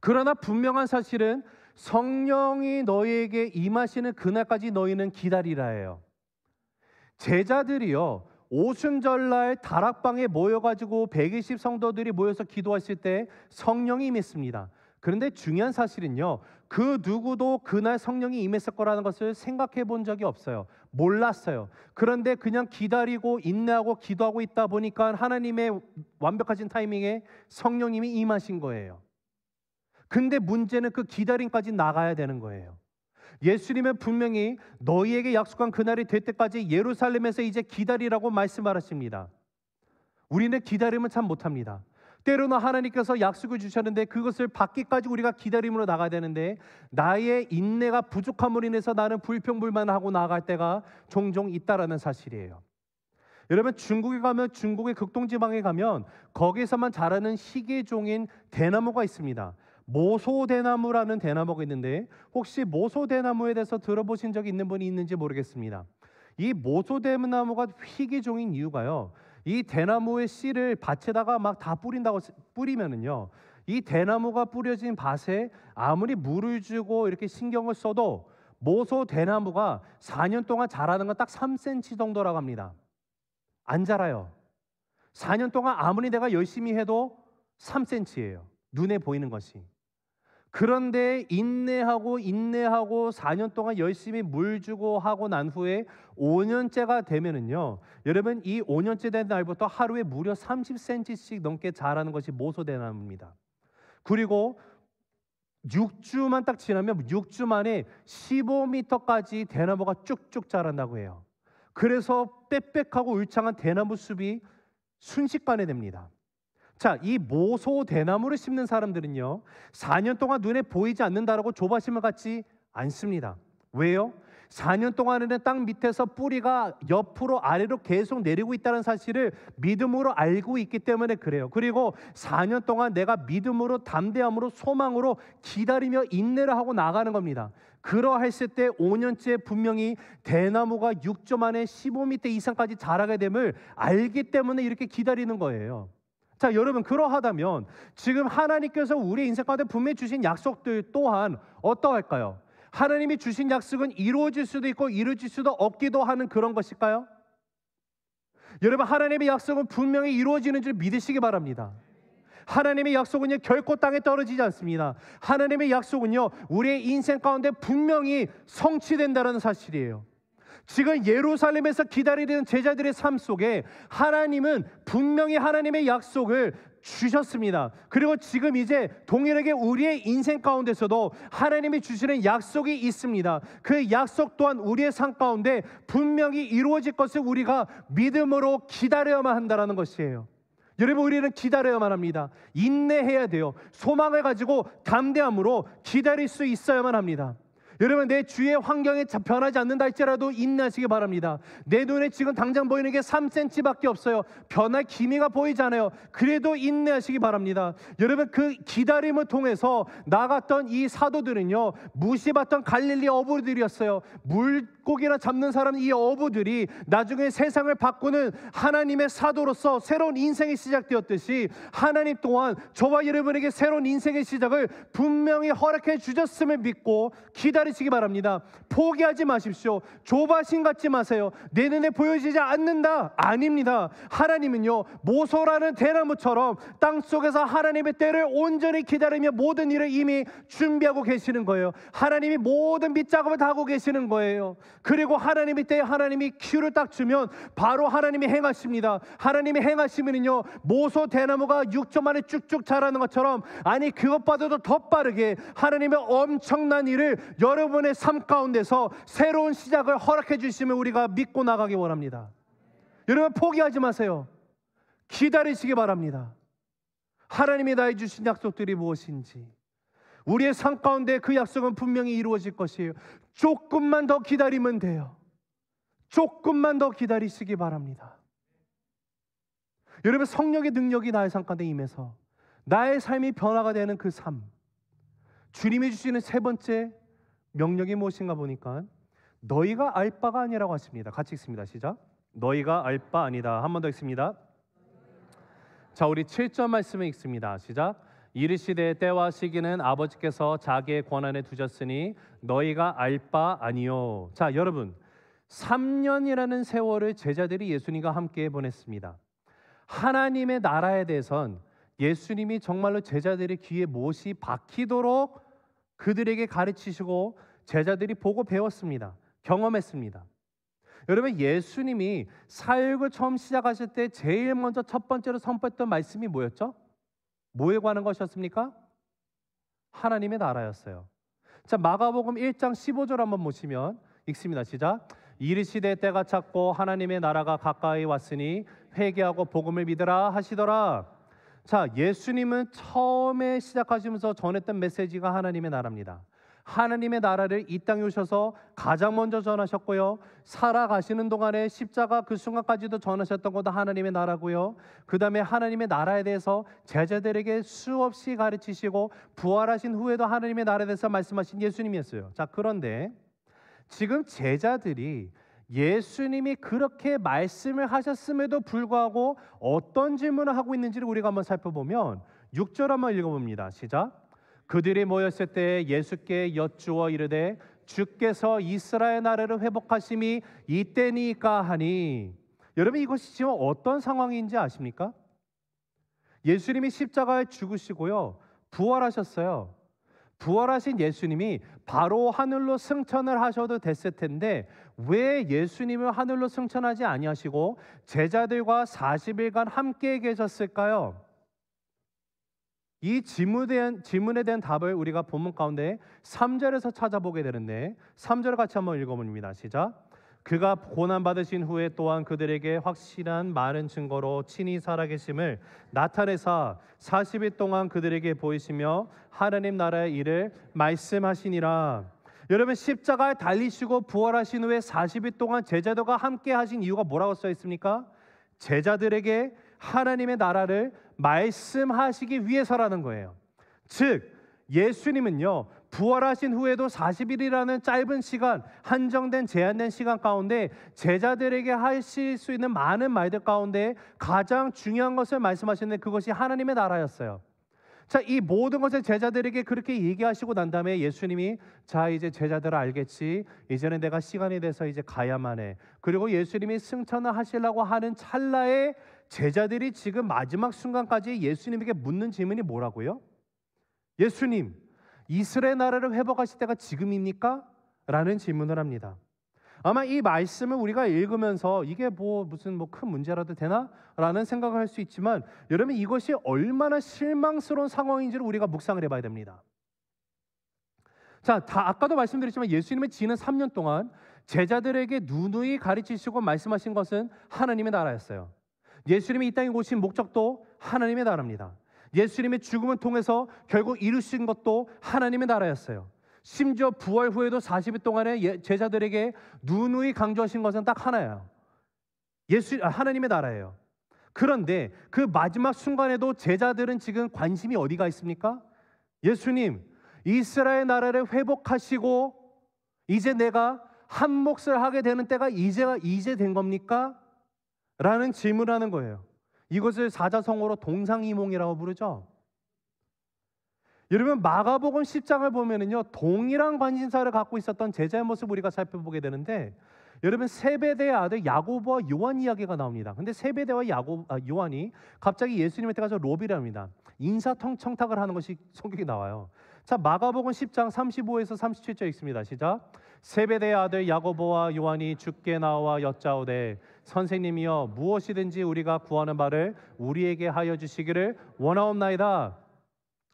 [SPEAKER 1] 그러나 분명한 사실은 성령이 너희에게 임하시는 그날까지 너희는 기다리라 해요. 제자들이요, 오순절날 다락방에 모여가지고 120 성도들이 모여서 기도했을 때 성령이 임했습니다. 그런데 중요한 사실은요, 그 누구도 그날 성령이 임했을 거라는 것을 생각해 본 적이 없어요. 몰랐어요. 그런데 그냥 기다리고 인내하고 기도하고 있다 보니까 하나님의 완벽하신 타이밍에 성령님이 임하신 거예요. 근데 문제는 그 기다림까지 나가야 되는 거예요. 예수님은 분명히 너희에게 약속한 그날이 될 때까지 예루살렘에서 이제 기다리라고 말씀하셨습니다. 우리는 기다림을 참 못합니다. 때로는 하나님께서 약속을 주셨는데 그것을 받기까지 우리가 기다림으로 나가야 되는데, 나의 인내가 부족함으로 인해서 나는 불평불만하고 나아갈 때가 종종 있다라는 사실이에요. 여러분, 중국에 가면, 중국의 극동지방에 가면 거기서만 자라는 희귀종인 대나무가 있습니다. 모소대나무라는 대나무가 있는데, 혹시 모소대나무에 대해서 들어보신 적이 있는 분이 있는지 모르겠습니다. 이 모소대나무가 희귀종인 이유가요, 이 대나무의 씨를 밭에다가 막 다 뿌리면은요, 이 대나무가 뿌려진 밭에 아무리 물을 주고 이렇게 신경을 써도 모소대나무가 4년 동안 자라는 건 딱 3cm 정도라고 합니다. 안 자라요. 4년 동안 아무리 내가 열심히 해도 3cm예요. 눈에 보이는 것이. 그런데 인내하고 4년 동안 열심히 물 주고 하고 난 후에 5년째가 되면은요, 여러분, 이 5년째 된 날부터 하루에 무려 30cm씩 넘게 자라는 것이 모소대나무입니다. 그리고 6주만 딱 지나면 6주 만에 15m까지 대나무가 쭉쭉 자란다고 해요. 그래서 빽빽하고 울창한 대나무 숲이 순식간에 됩니다. 자, 이 모소 대나무를 심는 사람들은요, 4년 동안 눈에 보이지 않는다라고 조바심을 갖지 않습니다. 왜요? 4년 동안에는 땅 밑에서 뿌리가 옆으로 아래로 계속 내리고 있다는 사실을 믿음으로 알고 있기 때문에 그래요. 그리고 4년 동안 내가 믿음으로, 담대함으로, 소망으로 기다리며 인내를 하고 나가는 겁니다. 그러했을 때 5년째 분명히 대나무가 6조 만에 15m 이상까지 자라게 됨을 알기 때문에 이렇게 기다리는 거예요. 자, 여러분, 그러하다면 지금 하나님께서 우리 인생 가운데 분명히 주신 약속들 또한 어떠할까요? 하나님이 주신 약속은 이루어질 수도 있고 이루어질 수도 없기도 하는 그런 것일까요? 여러분, 하나님의 약속은 분명히 이루어지는 줄 믿으시기 바랍니다. 하나님의 약속은요, 결코 땅에 떨어지지 않습니다. 하나님의 약속은요, 우리의 인생 가운데 분명히 성취된다는 사실이에요. 지금 예루살렘에서 기다리는 제자들의 삶 속에 하나님은 분명히 하나님의 약속을 주셨습니다. 그리고 지금 이제 동일하게 우리의 인생 가운데서도 하나님이 주시는 약속이 있습니다. 그 약속 또한 우리의 삶 가운데 분명히 이루어질 것을 우리가 믿음으로 기다려야만 한다는 것이에요. 여러분, 우리는 기다려야만 합니다. 인내해야 돼요. 소망을 가지고 담대함으로 기다릴 수 있어야만 합니다. 여러분, 내 주위의 환경이 변하지 않는다 할지라도 인내하시기 바랍니다. 내 눈에 지금 당장 보이는 게 3cm밖에 없어요. 변할 기미가 보이잖아요. 그래도 인내하시기 바랍니다. 여러분, 그 기다림을 통해서 나갔던 이 사도들은요, 무시받던 갈릴리 어부들이었어요. 물고기나 잡는 사람, 이 어부들이 나중에 세상을 바꾸는 하나님의 사도로서 새로운 인생이 시작되었듯이 하나님 또한 저와 여러분에게 새로운 인생의 시작을 분명히 허락해 주셨음을 믿고 기다리시기 바랍니다. 포기하지 마십시오. 조바심 갖지 마세요. 내 눈에 보여지지 않는다? 아닙니다. 하나님은요, 모소라는 대나무처럼 땅속에서 하나님의 때를 온전히 기다리며 모든 일을 이미 준비하고 계시는 거예요. 하나님이 모든 밑작업을 다 하고 계시는 거예요. 그리고 하나님의 때에 하나님이 큐를 딱 주면 바로 하나님이 행하십니다. 하나님이 행하시면요, 모소 대나무가 6조 만에 쭉쭉 자라는 것처럼, 아니 그것보다도 더 빠르게 하나님의 엄청난 일을 여러분의 삶 가운데서 새로운 시작을 허락해 주시면 우리가 믿고 나가기 원합니다. 여러분, 포기하지 마세요. 기다리시기 바랍니다. 하나님이 나에게 주신 약속들이 무엇인지, 우리의 삶 가운데 그 약속은 분명히 이루어질 것이에요. 조금만 더 기다리면 돼요. 조금만 더 기다리시기 바랍니다. 여러분, 성령의 능력이 나의 삶 가운데 임해서 나의 삶이 변화가 되는 그 삶, 주님이 주시는 세 번째 명령이 무엇인가 보니까 너희가 알 바가 아니라고 하십니다. 같이 읽습니다. 시작. 너희가 알 바 아니다. 한 번 더 읽습니다. 자, 우리 7절 말씀을 읽습니다. 시작. 이르시되 때와 시기는 아버지께서 자기의 권한에 두셨으니 너희가 알 바 아니요. 자, 여러분, 3년이라는 세월을 제자들이 예수님과 함께 보냈습니다. 하나님의 나라에 대해선 예수님이 정말로 제자들의 귀에 못이 박히도록 그들에게 가르치시고 제자들이 보고 배웠습니다. 경험했습니다. 여러분, 예수님이 사역을 처음 시작하실 때 제일 먼저 첫 번째로 선포했던 말씀이 뭐였죠? 뭐에 관한 것이었습니까? 하나님의 나라였어요. 자, 마가복음 1장 15절 한번 보시면 읽습니다. 시작. 이르시되 때가 찼고 하나님의 나라가 가까이 왔으니 회개하고 복음을 믿으라 하시더라. 자, 예수님은 처음에 시작하시면서 전했던 메시지가 하나님의 나라입니다. 하나님의 나라를 이 땅에 오셔서 가장 먼저 전하셨고요. 살아가시는 동안에 십자가 그 순간까지도 전하셨던 것도 하나님의 나라고요. 그 다음에 하나님의 나라에 대해서 제자들에게 수없이 가르치시고 부활하신 후에도 하나님의 나라에 대해서 말씀하신 예수님이었어요. 자, 그런데 지금 제자들이 예수님이 그렇게 말씀을 하셨음에도 불구하고 어떤 질문을 하고 있는지를 우리가 한번 살펴보면 6절 한번 읽어봅니다. 시작. 그들이 모였을 때 예수께 여쭈어 이르되 주께서 이스라엘 나라를 회복하심이 이때니까 하니. 여러분, 이것이 지금 어떤 상황인지 아십니까? 예수님이 십자가에 죽으시고요, 부활하셨어요. 부활하신 예수님이 바로 하늘로 승천을 하셔도 됐을 텐데 왜 예수님을 하늘로 승천하지 아니하시고 제자들과 40일간 함께 계셨을까요? 이 질문에 대한 답을 우리가 본문 가운데 3절에서 찾아보게 되는데 3절 같이 한번 읽어봅니다. 시작. 그가 고난받으신 후에 또한 그들에게 확실한 많은 증거로 친히 살아계심을 나타내사 40일 동안 그들에게 보이시며 하나님 나라의 일을 말씀하시니라. 여러분, 십자가에 달리시고 부활하신 후에 40일 동안 제자들과 함께 하신 이유가 뭐라고 써 있습니까? 제자들에게 하나님의 나라를 말씀하시기 위해서라는 거예요. 즉 예수님은요, 부활하신 후에도 40일이라는 짧은 시간, 한정된 제한된 시간 가운데 제자들에게 하실 수 있는 많은 말들 가운데 가장 중요한 것을 말씀하시는데 그것이 하나님의 나라였어요. 자, 이 모든 것을 제자들에게 그렇게 얘기하시고 난 다음에 예수님이 자, 이제 제자들 알겠지? 이제는 내가 시간이 돼서 이제 가야만 해. 그리고 예수님이 승천을 하시려고 하는 찰나에 제자들이 지금 마지막 순간까지 예수님에게 묻는 질문이 뭐라고요? 예수님, 이스라엘 나라를 회복하실 때가 지금입니까? 라는 질문을 합니다. 아마 이 말씀을 우리가 읽으면서 이게 무슨 큰 문제라도 되나? 라는 생각을 할 수 있지만 여러분, 이것이 얼마나 실망스러운 상황인지를 우리가 묵상을 해봐야 됩니다. 자, 아까도 말씀드렸지만 예수님은 지난 3년 동안 제자들에게 누누이 가르치시고 말씀하신 것은 하나님의 나라였어요. 예수님이 이 땅에 오신 목적도 하나님의 나라입니다. 예수님의 죽음을 통해서 결국 이루신 것도 하나님의 나라였어요. 심지어 부활 후에도 40일 동안에 제자들에게 누누이 강조하신 것은 딱 하나예요. 하나님의 나라예요. 그런데 그 마지막 순간에도 제자들은 지금 관심이 어디가 있습니까? 예수님, 이스라엘 나라를 회복하시고 이제 내가 한 몫을 하게 되는 때가 이제 된 겁니까? 라는 질문을 하는 거예요. 이것을 사자성어로 동상이몽이라고 부르죠. 여러분, 마가복음 10장을 보면은요, 동일한 관심사를 갖고 있었던 제자의 모습을 우리가 살펴보게 되는데, 여러분, 세베대의 아들 야고보와 요한 이야기가 나옵니다. 근데 세베대와 요한이 갑자기 예수님한테 가서 로비를 합니다. 인사청탁을 하는 것이 성경에 나와요. 자, 마가복음 10장 35에서 37절 읽습니다. 시작. 세베대의 아들 야고보와 요한이 주께 나와 여짜오되 선생님이여, 무엇이든지 우리가 구하는 바를 우리에게 하여 주시기를 원하옵나이다.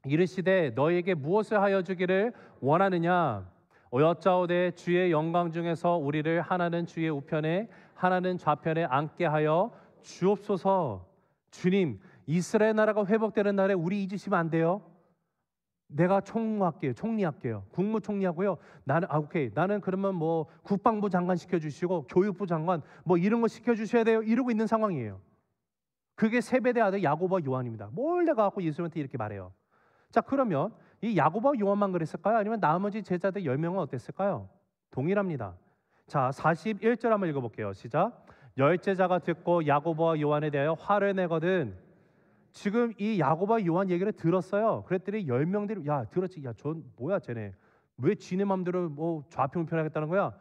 [SPEAKER 1] 이르시되 너희에게 무엇을 하여 주기를 원하느냐? 여짜오되 주의 영광 중에서 우리를 하나는 주의 우편에 하나는 좌편에 앉게 하여 주옵소서. 주님, 이스라엘 나라가 회복되는 날에 우리 잊으시면 안 돼요. 내가 총리할게요. 국무총리하고요. 나는 그러면 국방부 장관 시켜주시고 교육부 장관 이런 거 시켜주셔야 돼요. 이러고 있는 상황이에요. 그게 세베대 아들 야고보와 요한입니다. 뭘 내가 갖고 예수님한테 이렇게 말해요. 자, 그러면 이 야고보와 요한만 그랬을까요? 아니면 나머지 제자들 10명은 어땠을까요? 동일합니다. 자, 41절 한번 읽어볼게요. 시작. 10제자가 듣고 야고보와 요한에 대하여 화를 내거든. 지금 이 야고보와 요한 얘기를 들었어요. 그랬더니 10명들이 들었지. 전 뭐야 쟤네. 왜 지네 맘대로 좌표운편하겠다는 거야?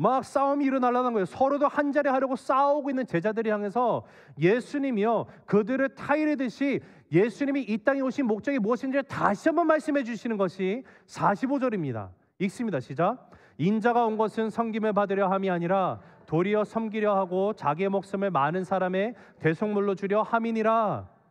[SPEAKER 1] 막 싸움이 일어나려는 거예요. 서로도 한 자리 하려고 싸우고 있는 제자들이 향해서 예수님이요, 그들을 타이르듯이 예수님이 이 땅에 오신 목적이 무엇인지를 다시 한번 말씀해 주시는 것이 45절입니다. 읽습니다. 시작. 인자가 온 것은 섬김을 받으려 함이 아니라 도리어 섬기려 하고 자기의 목숨을 많은 사람의 대속물로 주려 함이니라.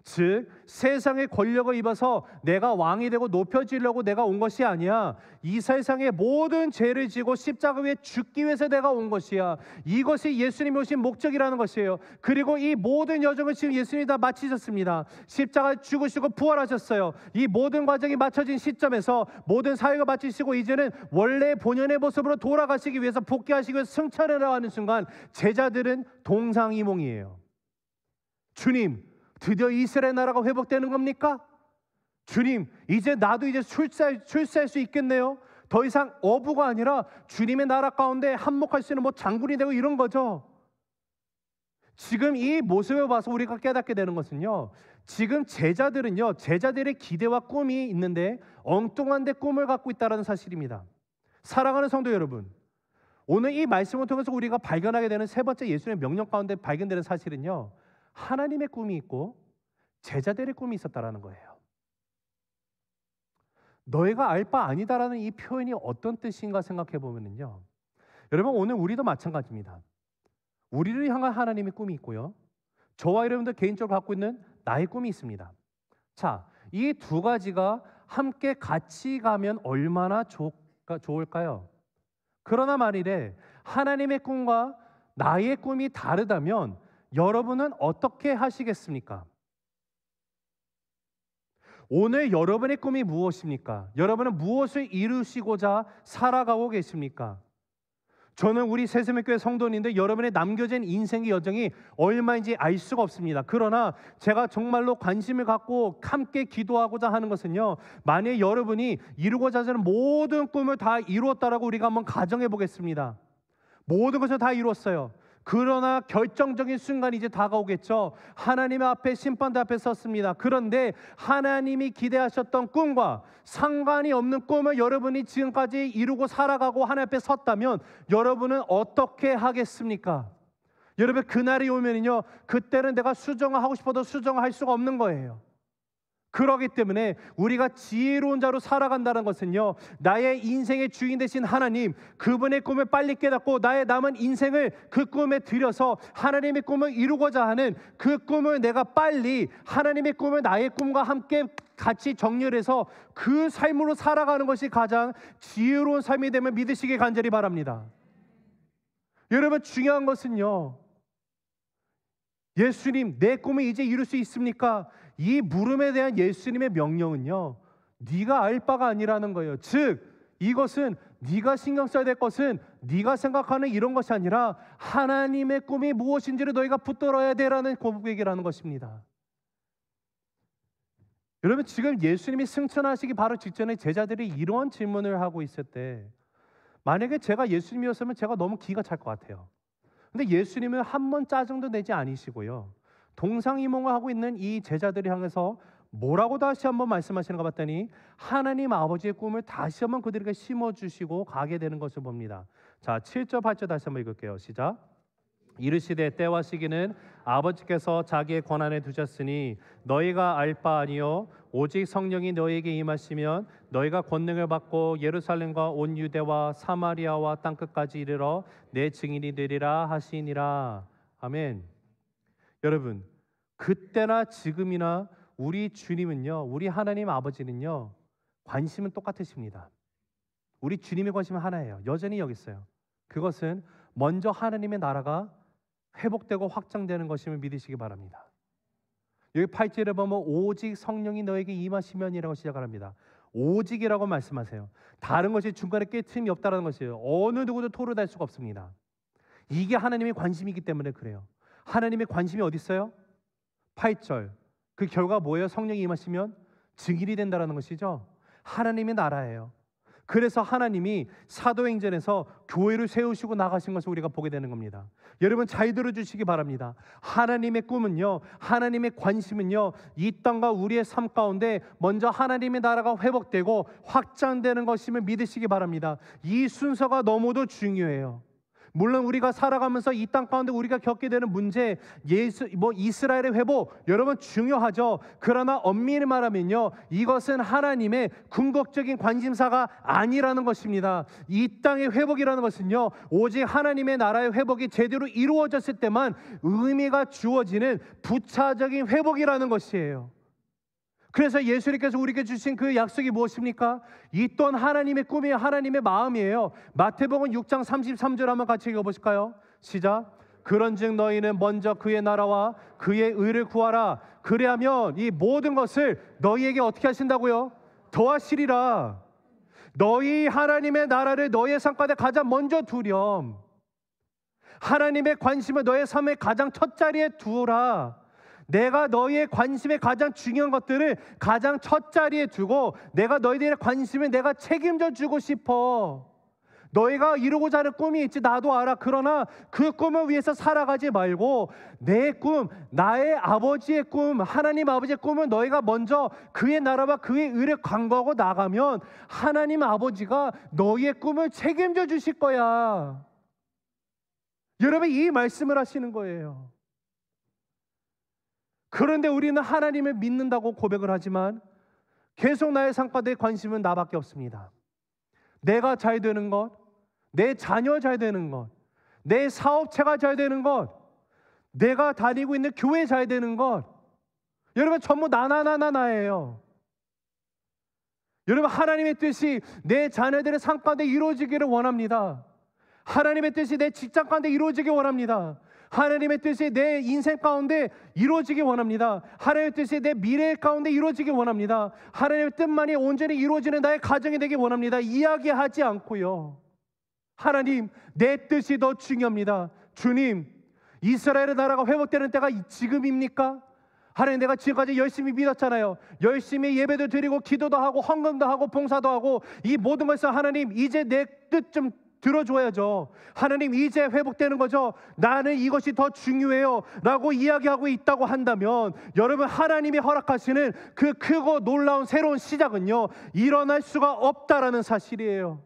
[SPEAKER 1] 즉 세상의 권력을 입어서 내가 왕이 되고 높여지려고 내가 온 것이 아니야. 이 세상의 모든 죄를 지고 십자가 위에 죽기 위해서 내가 온 것이야. 이것이 예수님이 오신 목적이라는 것이에요. 그리고 이 모든 여정을 지금 예수님이 다 마치셨습니다. 십자가 죽으시고 부활하셨어요. 이 모든 과정이 마쳐진 시점에서 모든 사역을 마치시고 이제는 원래 본연의 모습으로 돌아가시기 위해서 복귀하시기 위해서 승천을 하는 순간 제자들은 동상이몽이에요. 주님, 드디어 이스라엘 나라가 회복되는 겁니까? 주님, 이제 나도 이제 출세할 수 있겠네요. 더 이상 어부가 아니라 주님의 나라 가운데 한몫할 수 있는 뭐 장군이 되고 이런 거죠. 지금 이 모습을 봐서 우리가 깨닫게 되는 것은요, 지금 제자들은요, 제자들의 기대와 꿈이 있는데 엉뚱한 데 꿈을 갖고 있다는 사실입니다. 사랑하는 성도 여러분, 오늘 이 말씀을 통해서 우리가 발견하게 되는 세 번째 예수님의 명령 가운데 발견되는 사실은요, 하나님의 꿈이 있고 제자들의 꿈이 있었다라는 거예요. 너희가 알 바 아니다라는 이 표현이 어떤 뜻인가 생각해 보면요, 여러분 오늘 우리도 마찬가지입니다. 우리를 향한 하나님의 꿈이 있고요, 저와 여러분들 개인적으로 갖고 있는 나의 꿈이 있습니다. 자, 이 두 가지가 함께 같이 가면 얼마나 좋을까요? 그러나 만일에 하나님의 꿈과 나의 꿈이 다르다면 여러분은 어떻게 하시겠습니까? 오늘 여러분의 꿈이 무엇입니까? 여러분은 무엇을 이루시고자 살아가고 계십니까? 저는 우리 새세명교회 성도님들 여러분의 남겨진 인생의 여정이 얼마인지 알 수가 없습니다. 그러나 제가 정말로 관심을 갖고 함께 기도하고자 하는 것은요, 만약 여러분이 이루고자 하는 모든 꿈을 다 이루었다라고 우리가 한번 가정해 보겠습니다. 모든 것을 다 이루었어요. 그러나 결정적인 순간이 이제 다가오겠죠. 하나님 앞에 심판대 앞에 섰습니다. 그런데 하나님이 기대하셨던 꿈과 상관이 없는 꿈을 여러분이 지금까지 이루고 살아가고 하나님 앞에 섰다면 여러분은 어떻게 하겠습니까? 여러분, 그날이 오면요, 그때는 내가 수정하고 싶어도 수정할 수가 없는 거예요. 그렇기 때문에 우리가 지혜로운 자로 살아간다는 것은요, 나의 인생의 주인 되신 하나님, 그분의 꿈을 빨리 깨닫고 나의 남은 인생을 그 꿈에 들여서 하나님의 꿈을 이루고자 하는 그 꿈을 내가 빨리 하나님의 꿈을 나의 꿈과 함께 같이 정렬해서 그 삶으로 살아가는 것이 가장 지혜로운 삶이 되면 믿으시기 간절히 바랍니다. 여러분, 중요한 것은요, 예수님, 내 꿈을 이제 이룰 수 있습니까? 이 물음에 대한 예수님의 명령은요, 네가 알 바가 아니라는 거예요. 즉 이것은 네가 신경 써야 될 것은 네가 생각하는 이런 것이 아니라 하나님의 꿈이 무엇인지를 너희가 붙들어야 되라는 고백이라는 것입니다. 여러분, 지금 예수님이 승천하시기 바로 직전에 제자들이 이런 질문을 하고 있을 때, 만약에 제가 예수님이었으면 제가 너무 기가 찰 것 같아요. 근데 예수님은 한 번 짜증도 내지 않으시고요, 동상이몽을 하고 있는 이 제자들이 향해서 뭐라고 다시 한번 말씀하시는가 봤더니 하나님 아버지의 꿈을 다시 한번 그들에게 심어주시고 가게 되는 것을 봅니다. 자, 7절 8절 다시 한번 읽을게요. 시작. 이르시되 때와 시기는 아버지께서 자기의 권한에 두셨으니 너희가 알 바 아니요 오직 성령이 너희에게 임하시면 너희가 권능을 받고 예루살렘과 온 유대와 사마리아와 땅끝까지 이르러 내 증인이 되리라 하시니라. 아멘. 여러분, 그때나 지금이나 우리 주님은요, 우리 하나님 아버지는요, 관심은 똑같으십니다. 우리 주님의 관심은 하나예요. 여전히 여기 있어요. 그것은 먼저 하나님의 나라가 회복되고 확장되는 것임을 믿으시기 바랍니다. 여기 8절에 보면 오직 성령이 너에게 임하시면이라고 시작을 합니다. 오직이라고 말씀하세요. 다른 것이 중간에 깨트림이 없다는 것이에요. 어느 누구도 토로될 수가 없습니다. 이게 하나님의 관심이기 때문에 그래요. 하나님의 관심이 어디 있어요? 8절, 그 결과 뭐예요? 성령이 임하시면 증인이 된다는 것이죠. 하나님의 나라예요. 그래서 하나님이 사도행전에서 교회를 세우시고 나가신 것을 우리가 보게 되는 겁니다. 여러분 잘 들어주시기 바랍니다. 하나님의 꿈은요, 하나님의 관심은요, 이 땅과 우리의 삶 가운데 먼저 하나님의 나라가 회복되고 확장되는 것임을 믿으시기 바랍니다. 이 순서가 너무도 중요해요. 물론 우리가 살아가면서 이 땅 가운데 우리가 겪게 되는 문제, 이스라엘의 회복, 여러분 중요하죠. 그러나 엄밀히 말하면요, 이것은 하나님의 궁극적인 관심사가 아니라는 것입니다. 이 땅의 회복이라는 것은요, 오직 하나님의 나라의 회복이 제대로 이루어졌을 때만 의미가 주어지는 부차적인 회복이라는 것이에요. 그래서 예수님께서 우리에게 주신 그 약속이 무엇입니까? 이 또한 하나님의 꿈이에요. 하나님의 마음이에요. 마태복음 6장 33절 한번 같이 읽어보실까요? 시작. 그런즉 너희는 먼저 그의 나라와 그의 의를 구하라. 그리하면 이 모든 것을 너희에게 어떻게 하신다고요? 더하시리라. 너희 하나님의 나라를 너희의 삶 가운데 가장 먼저 두렴. 하나님의 관심을 너의 삶의 가장 첫 자리에 두라. 내가 너희의 관심에 가장 중요한 것들을 가장 첫 자리에 두고 내가 너희들의 관심을 내가 책임져 주고 싶어. 너희가 이루고자 하는 꿈이 있지, 나도 알아. 그러나 그 꿈을 위해서 살아가지 말고 내 꿈, 나의 아버지의 꿈, 하나님 아버지의 꿈은 너희가 먼저 그의 나라와 그의 의를 간구하고 나가면 하나님 아버지가 너희의 꿈을 책임져 주실 거야. 여러분, 이 말씀을 하시는 거예요. 그런데 우리는 하나님을 믿는다고 고백을 하지만 계속 나의 삶 가운데 관심은 나밖에 없습니다. 내가 잘 되는 것, 내 자녀 잘 되는 것, 내 사업체가 잘 되는 것, 내가 다니고 있는 교회 잘 되는 것, 여러분 전부 나예요. 여러분, 하나님의 뜻이 내 자녀들의 삶 가운데 이루어지기를 원합니다. 하나님의 뜻이 내 직장 가운데 이루어지기 원합니다. 하나님의 뜻이 내 인생 가운데 이루어지기 원합니다. 하나님의 뜻이 내 미래 가운데 이루어지기 원합니다. 하나님의 뜻만이 온전히 이루어지는 나의 가정이 되기 원합니다. 이야기하지 않고요, 하나님, 내 뜻이 더 중요합니다. 주님, 이스라엘의 나라가 회복되는 때가 지금입니까? 하나님, 내가 지금까지 열심히 믿었잖아요. 열심히 예배도 드리고 기도도 하고 헌금도 하고 봉사도 하고 이 모든 것을 하나님, 이제 내 뜻 좀 들어줘야죠. 하나님, 이제 회복되는 거죠. 나는 이것이 더 중요해요 라고 이야기하고 있다고 한다면, 여러분, 하나님이 허락하시는 그 크고 놀라운 새로운 시작은요, 일어날 수가 없다라는 사실이에요.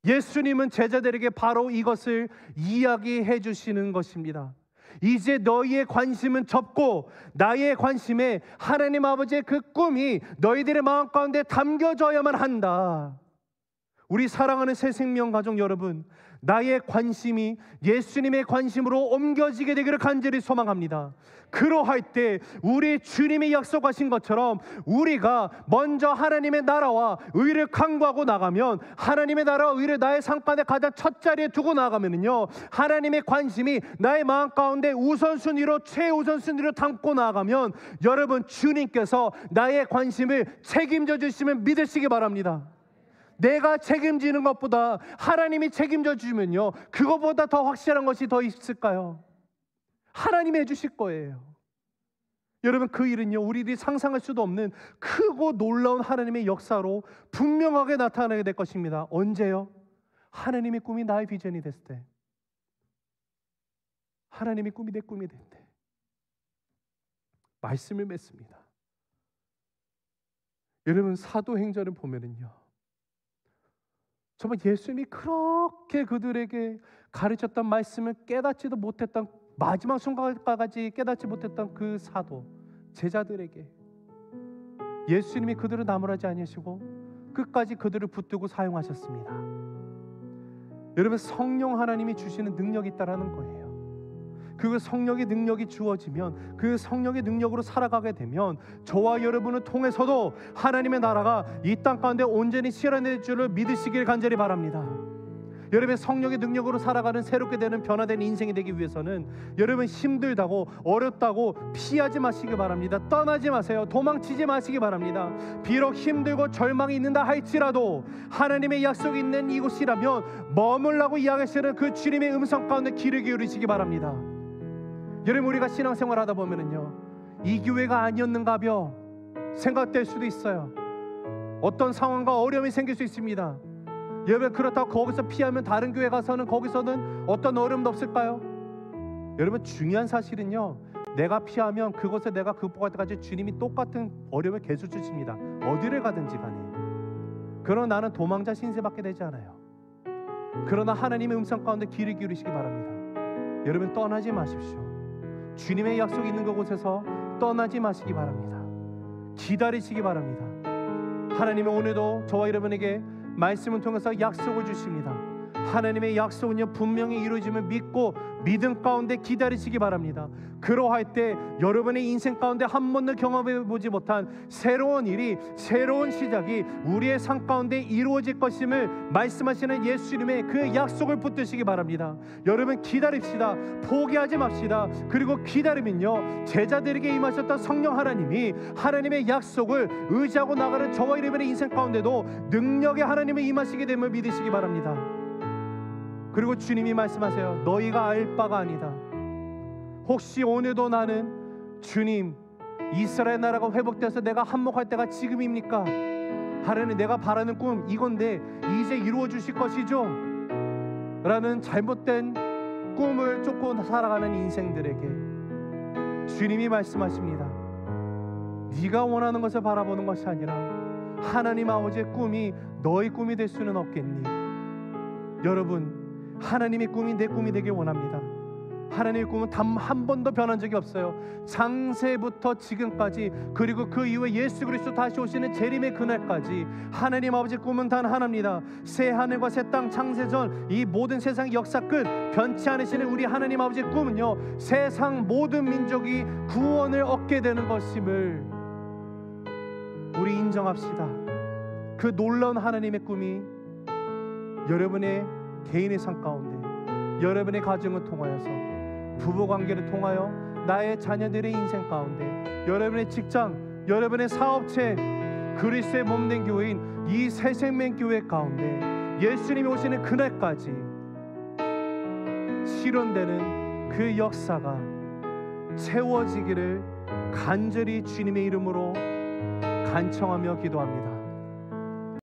[SPEAKER 1] 예수님은 제자들에게 바로 이것을 이야기해 주시는 것입니다. 이제 너희의 관심은 접고 나의 관심에 하나님 아버지의 그 꿈이 너희들의 마음 가운데 담겨져야만 한다. 우리 사랑하는 새생명 가족 여러분, 나의 관심이 예수님의 관심으로 옮겨지게 되기를 간절히 소망합니다. 그러할 때 우리 주님이 약속하신 것처럼 우리가 먼저 하나님의 나라와 의를 간구하고 나가면, 하나님의 나라와 의를 나의 삶 가운데 가장 첫 자리에 두고 나가면은요, 하나님의 관심이 나의 마음 가운데 우선순위로, 최우선순위로 담고 나가면 여러분, 주님께서 나의 관심을 책임져 주심을 믿으시기 바랍니다. 내가 책임지는 것보다 하나님이 책임져 주면요, 그것보다 더 확실한 것이 더 있을까요? 하나님이 해주실 거예요. 여러분, 그 일은요, 우리들이 상상할 수도 없는 크고 놀라운 하나님의 역사로 분명하게 나타나게 될 것입니다. 언제요? 하나님의 꿈이 나의 비전이 됐을 때, 하나님의 꿈이 내 꿈이 될 때, 말씀을 맺습니다. 여러분, 사도행전을 보면은요, 정말 예수님이 그렇게 그들에게 가르쳤던 말씀을 깨닫지도 못했던, 마지막 순간까지 깨닫지 못했던 그 사도 제자들에게 예수님이 그들을 나무라지 아니하시고 끝까지 그들을 붙들고 사용하셨습니다. 여러분, 성령 하나님이 주시는 능력이 있다라는 거예요. 그 성령의 능력이 주어지면, 그 성령의 능력으로 살아가게 되면 저와 여러분을 통해서도 하나님의 나라가 이 땅 가운데 온전히 실현될 줄을 믿으시길 간절히 바랍니다. 여러분의 성령의 능력으로 살아가는 새롭게 되는 변화된 인생이 되기 위해서는 여러분, 힘들다고 어렵다고 피하지 마시기 바랍니다. 떠나지 마세요. 도망치지 마시기 바랍니다. 비록 힘들고 절망이 있는다 할지라도 하나님의 약속이 있는 이곳이라면 머물라고 이야기하시는 그 주님의 음성 가운데 귀를 기울이시기 바랍니다. 여러분, 우리가 신앙생활 하다 보면은요, 이 교회가 아니었는가벼 생각될 수도 있어요. 어떤 상황과 어려움이 생길 수 있습니다. 여러분, 그렇다고 거기서 피하면 다른 교회 가서는 거기서는 어떤 어려움도 없을까요? 여러분, 중요한 사실은요, 내가 피하면 그곳에 내가 극복할 때까지 주님이 똑같은 어려움을 계속 주십니다. 어디를 가든지 간에. 그러나 나는 도망자 신세밖에 되지 않아요. 그러나 하나님의 음성 가운데 귀를 기울이시기 바랍니다. 여러분, 떠나지 마십시오. 주님의 약속이 있는 그곳에서 떠나지 마시기 바랍니다. 기다리시기 바랍니다. 하나님은 오늘도 저와 여러분에게 말씀을 통해서 약속을 주십니다. 하나님의 약속은요, 분명히 이루어짐을 믿고 믿음 가운데 기다리시기 바랍니다. 그러할 때 여러분의 인생 가운데 한 번도 경험해 보지 못한 새로운 일이, 새로운 시작이 우리의 삶 가운데 이루어질 것임을 말씀하시는 예수님의 그 약속을 붙드시기 바랍니다. 여러분, 기다립시다. 포기하지 맙시다. 그리고 기다리면요, 제자들에게 임하셨던 성령 하나님이 하나님의 약속을 의지하고 나가는 저와 여러분의 인생 가운데도 능력의 하나님을 임하시게 됨을 믿으시기 바랍니다. 그리고 주님이 말씀하세요. 너희가 알 바가 아니다. 혹시 오늘도 나는 주님, 이스라엘 나라가 회복돼서 내가 한몫할 때가 지금입니까? 하나님, 내가 바라는 꿈 이건데 이제 이루어 주실 것이죠? 라는 잘못된 꿈을 쫓고 살아가는 인생들에게 주님이 말씀하십니다. 네가 원하는 것을 바라보는 것이 아니라 하나님 아버지의 꿈이 너의 꿈이 될 수는 없겠니? 여러분, 하나님의 꿈이 내 꿈이 되길 원합니다. 하나님의 꿈은 단 한 번도 변한 적이 없어요. 창세부터 지금까지, 그리고 그 이후에 예수 그리스도 다시 오시는 재림의 그날까지 하나님 아버지의 꿈은 단 하나입니다. 새 하늘과 새 땅 창세전 이 모든 세상 역사 끝 변치 않으시는 우리 하나님 아버지의 꿈은요, 세상 모든 민족이 구원을 얻게 되는 것임을 우리 인정합시다. 그 놀라운 하나님의 꿈이 여러분의 개인의 삶 가운데, 여러분의 가정을 통하여서, 부부관계를 통하여, 나의 자녀들의 인생 가운데, 여러분의 직장, 여러분의 사업체, 그리스도의 몸된 교회인 이 새생명교회 가운데 예수님이 오시는 그날까지 실현되는 그 역사가 채워지기를 간절히 주님의 이름으로 간청하며 기도합니다.